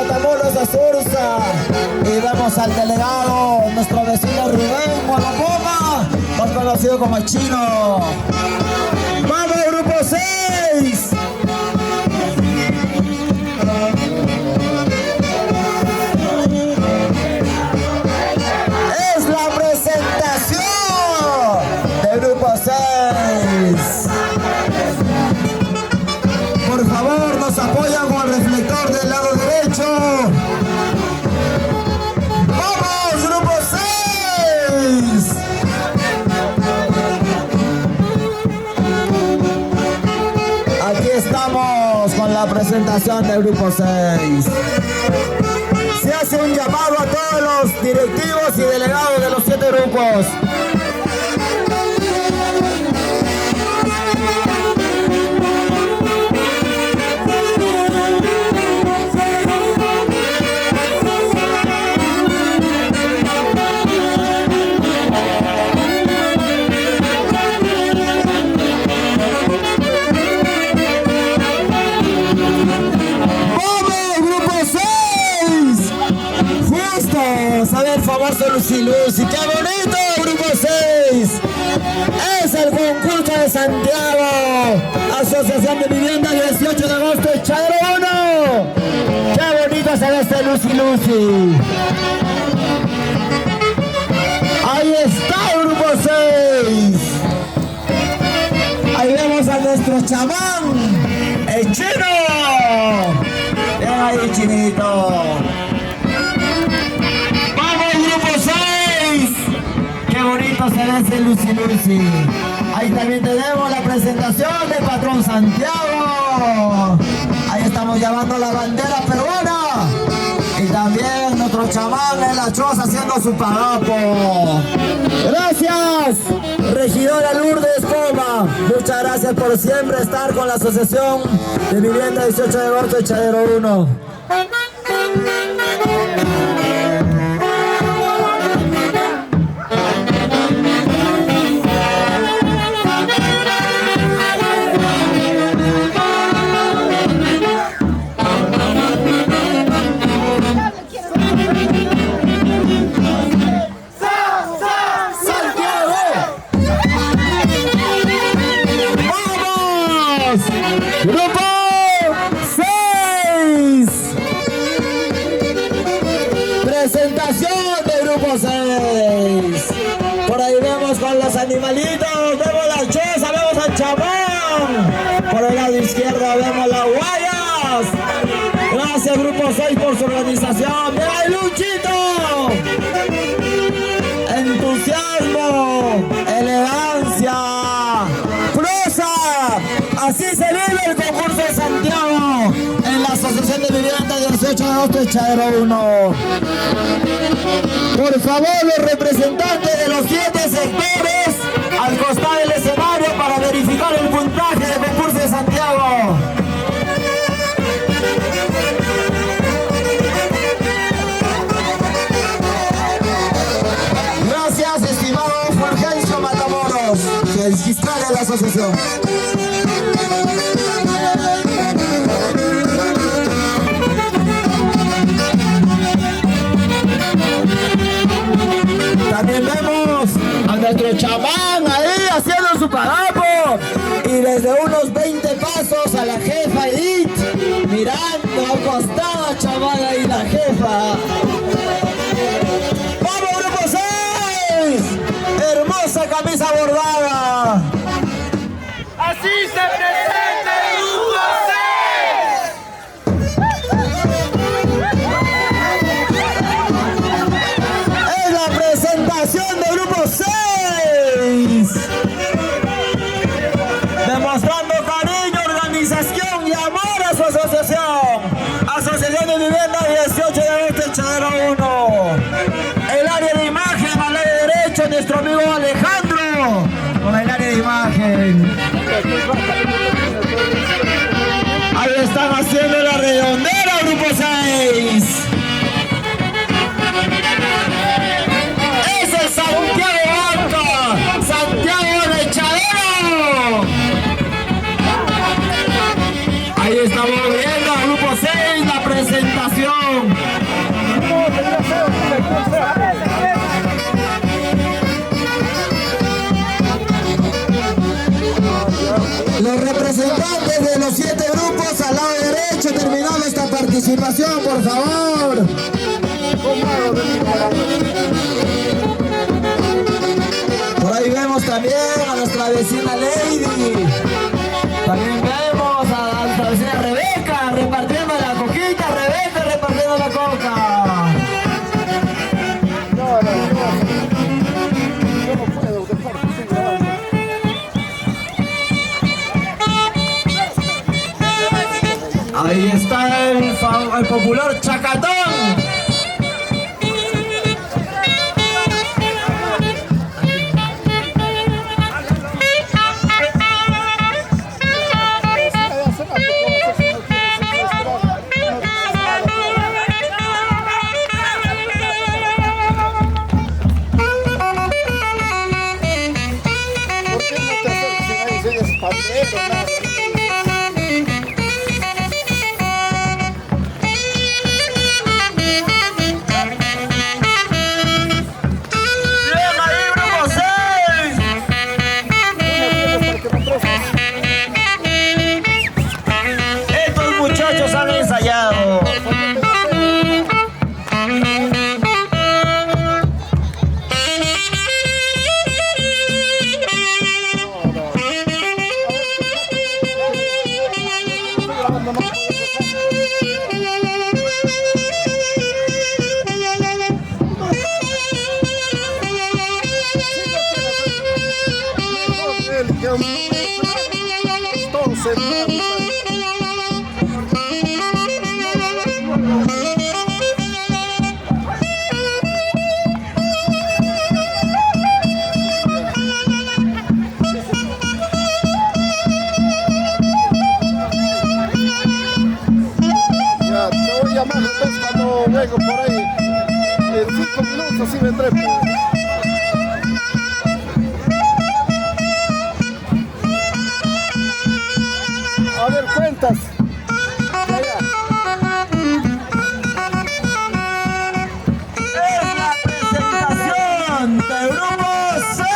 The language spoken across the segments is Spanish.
Matamoros a Sursa. Y vemos al delegado, nuestro vecino Rubén Molopoma, más conocido como el Chino. ¡Vamos, grupo 6! Es la presentación del grupo 6. Por favor, nos apoyan con el reflector del lado derecho. ¡Vamos, grupo 6! Aquí estamos con la presentación del grupo 6. Se hace un llamado a todos los directivos y delegados de los 7 grupos. A ver, famoso Lucy Lucy, qué bonito, grupo 6. Es el concurso de Santiago, Asociación de Vivienda 18 de agosto, Echadero 1. Qué bonito se ve este Lucy Lucy. Ahí está el grupo 6. Ahí vemos a nuestro chamán, el Chino. Ven ahí, Chinito. Qué bonito se ve ese Lucy Lucy. Ahí también tenemos la presentación del patrón Santiago. Ahí estamos llevando la bandera peruana. Y también nuestro chamán en la choza haciendo su pagapo. Gracias, regidora Lourdes Coma. Muchas gracias por siempre estar con la Asociación de Vivienda 18 de agosto, Echadero 1. Grupo 6. Presentación del grupo 6. Por ahí vemos con los animalitos, vemos la choza, vemos al chamán. Por el lado izquierdo vemos las guayas. Gracias grupo 6 por su organización. ¡Mira el Luchito! Entusiasmo, elegancia, prosa. Así se vive el concurso de Santiago en la Asociación de Vivienda 18 de agosto, Echadero 1. Por favor, los representantes de los 7 sectores al costado del escenario para verificar el puntaje del concurso de Santiago. Gracias, estimado Fulgencio Matamoros, el fiscal de la asociación. También vemos a nuestro chamán ahí haciendo su pagapo. Y desde unos 20 pasos a la jefa Edith, mirando acostada chamán ahí la jefa. ¡Vamos, grupo 6! Hermosa camisa bordada. Así se presenta el grupo 6. Es la presentación del grupo 6. Demostrando cariño, organización y amor a su asociación. Asociación de Vivienda 18 de agosto, Echadero 1. El área de imagen, al lado derecho, nuestro amigo Alejandro, con el área de imagen. Ahí están haciendo la redondera, grupo 6. ¡Ese es Santiago Banca! ¡Santiago de Echadero! Ahí estamos viendo al grupo 6, la presentación presentación. Los representantes de los 7 grupos al lado derecho, terminando esta participación, por favor. Por ahí vemos también a nuestra vecina Lady. También vemos a nuestra vecina Rebeca repartiendo la coquita. Rebeca repartiendo la coca. Yo no puedo, de parte, sí, grabando. Ahí está el popular Chacatón. Cuando vengo por ahí, en 5 minutos así vendré. A ver, cuentas. Es la presentación del grupo 6.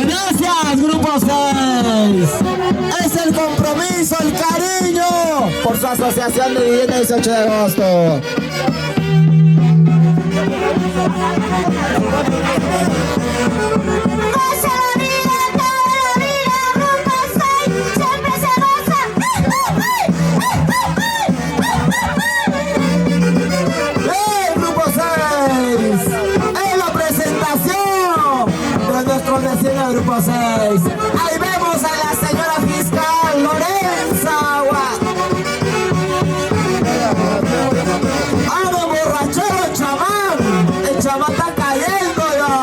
Gracias, grupo 6. Es el compromiso, el cariño por su asociación de vivienda 18 de agosto. Del grupo 6. Ahí vemos a la señora fiscal Lorenza. ¡Ah, de borrachero el chamán! El chamán está cayendo ya.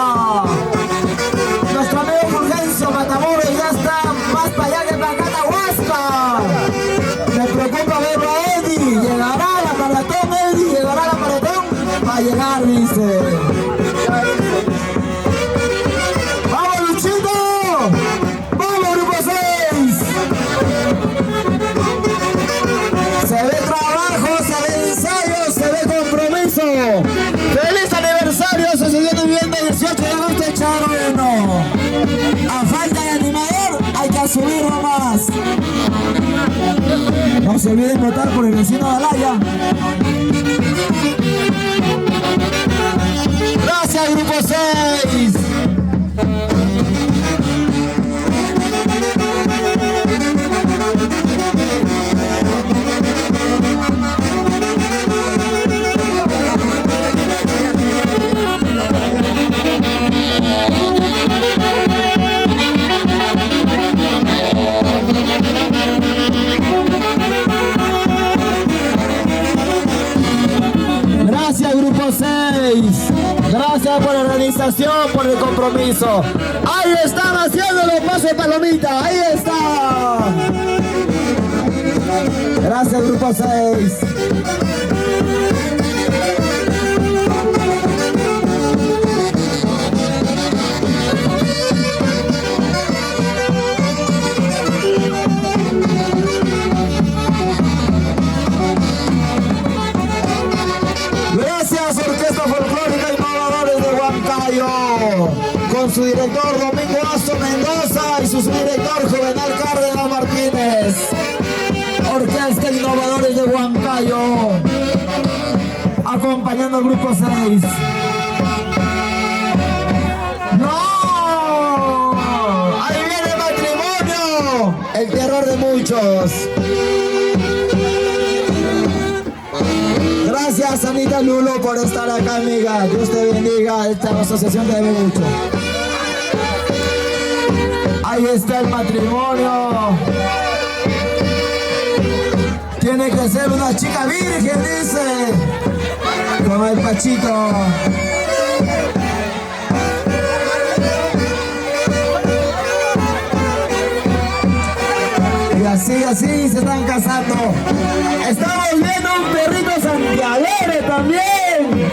Nuestro amigo Fulgencio Matamoros ya está más para allá que para Catahuasca. Me preocupa verlo a Eddie. Llegará la maratón, Eddie. Llegará la maratón. Va a llegar, dice. ¡Feliz aniversario! Asociación de vivienda 18 de agosto de Charrueno. A falta de animador, hay que subirlo más. No se olviden votar por el vecino de Alaya. Gracias, grupo 6. Gracias, Gracias por la organización, por el compromiso. Ahí están haciendo los pasos de palomita. Ahí está. Gracias, grupo 6. Gracias, Orquesta Folclórica Innovadores de Huancayo, con su director Domingo Asto Mendoza y su subdirector Juvenal Cárdenas Martínez. Orquesta Innovadores de Huancayo, acompañando al grupo 6. ¡No! ¡Ahí viene el matrimonio! El terror de muchos. Gracias, Anita Lulo, por estar acá, amiga. Dios te bendiga. Esta asociación te debe mucho. Ahí está el matrimonio. Tiene que ser una chica virgen, dice. Como el Pachito. Y así se están casando. Estamos viendo un perrito santiaguero también.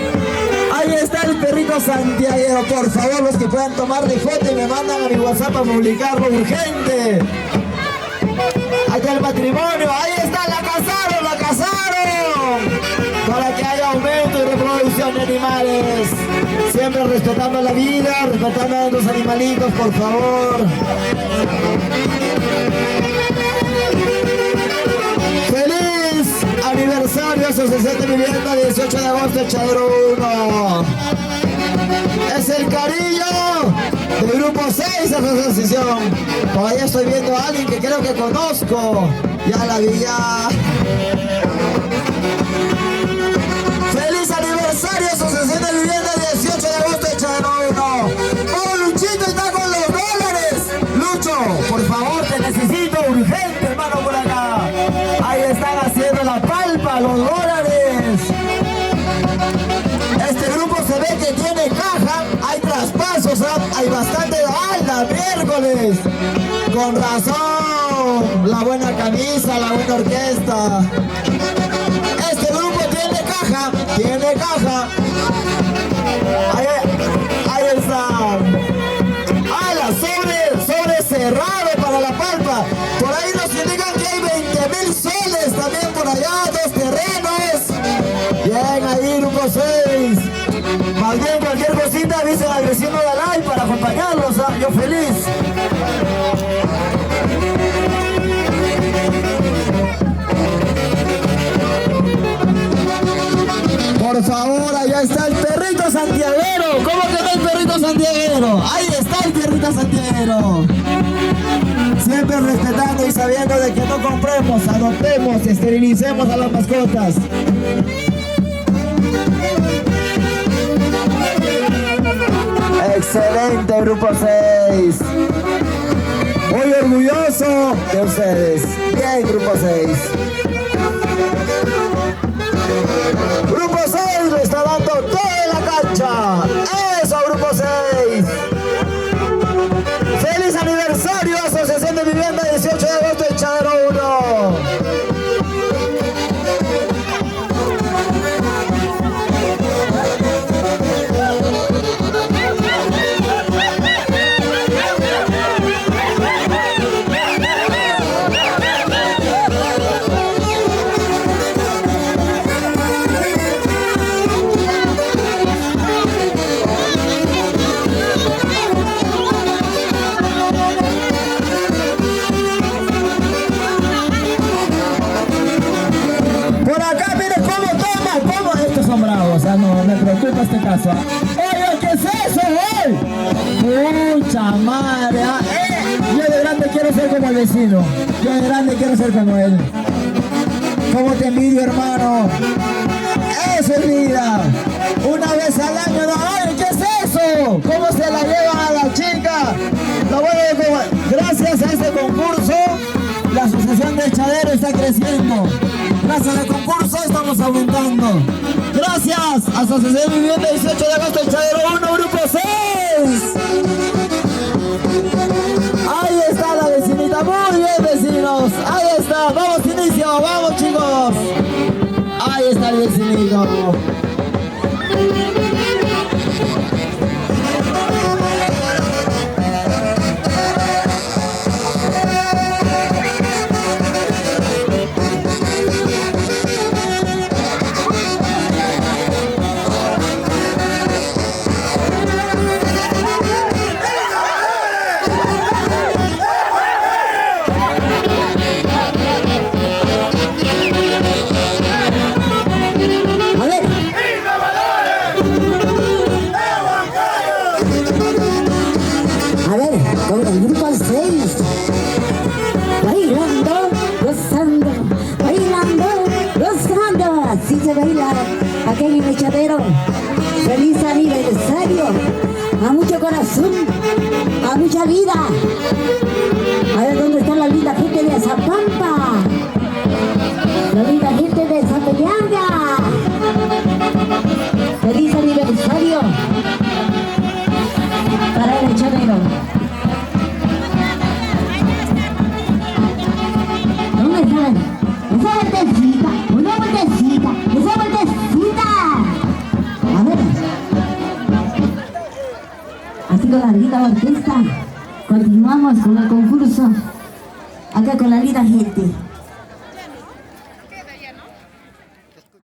Ahí está el perrito santiaguero. Por favor, los que puedan tomarle foto y me mandan a mi WhatsApp para publicarlo urgente. Ahí está el matrimonio. Ahí está, la casaron. Para que haya aumento y reproducción de animales. Siempre respetando la vida, respetando a los animalitos, por favor. ¡Feliz aniversario, Asociación de Vivienda, 18 de agosto, Echadero 1! Es el cariño del grupo 6 asociación. Por ahí estoy viendo a alguien que creo que conozco. Ya la vi ya. ¡Feliz aniversario, Asociación de Vivienda, 18 de agosto, Echadero 1! ¡Oh, Luchito está con los dólares! Lucho, por favor, te necesito urgente, hermano, por acá. Ahí están haciendo la palpa, los dólares. Este grupo se ve que tiene caja, hay traspasos, hay bastante alta, miércoles. Con razón, la buena camisa, la buena orquesta. Este grupo tiene caja, Ahí está. Sobre cerrado para la palpa. Por ahí nos indican que hay 20.000 soles también por allá, 2 terrenos. Bien, ahí grupo 6. Más bien cualquier cosita avisen al vecino de Alay para acompañarlos, yo feliz. Por favor, allá está el perrito santiaguero. ¿Cómo que no el perrito santiaguero? Ahí está el perrito santiaguero. Siempre respetando y sabiendo de que no compremos, adoptemos, esterilicemos a las mascotas. Excelente, grupo 6. Muy orgulloso de ustedes. Bien, grupo 6. Grupo 6 le está dando todo en la cancha. Eso, grupo 6. ¡Feliz aniversario, Asociación de Vivienda, 18 de agosto, Echadero 1! No me preocupa este caso. Oye, ¿qué es eso, Pucha madre. Yo de grande quiero ser como el vecino. Yo de grande quiero ser como él. ¿Cómo te envidio, hermano? Eso es vida. Una vez al año, no. Oye, ¿qué es eso? ¿Cómo se la llevan a la chica? Lo bueno es que gracias a este concurso, la asociación de Echadero está creciendo. Gracias al concurso estamos aumentando. Gracias, Asociación Vivienda 18 de agosto, El Chadero 1, Grupo 6. Ahí está la vecinita, muy bien vecinos. Ahí está, vamos inicio, vamos chicos. Ahí está el vecinito. Con el grupo 6, bailando, gozando, bailando, gozando, así se baila aquí en El Chadero. Feliz aniversario, a mucho corazón, a mucha vida. A ver dónde está la linda gente de Zapampa, la linda gente de Zapeñanga. Feliz aniversario para El Chadero. Esa vueltecita, una vueltecita, esa vueltecita. A ver. Así con la linda orquesta. Continuamos con el concurso. Acá con la linda gente.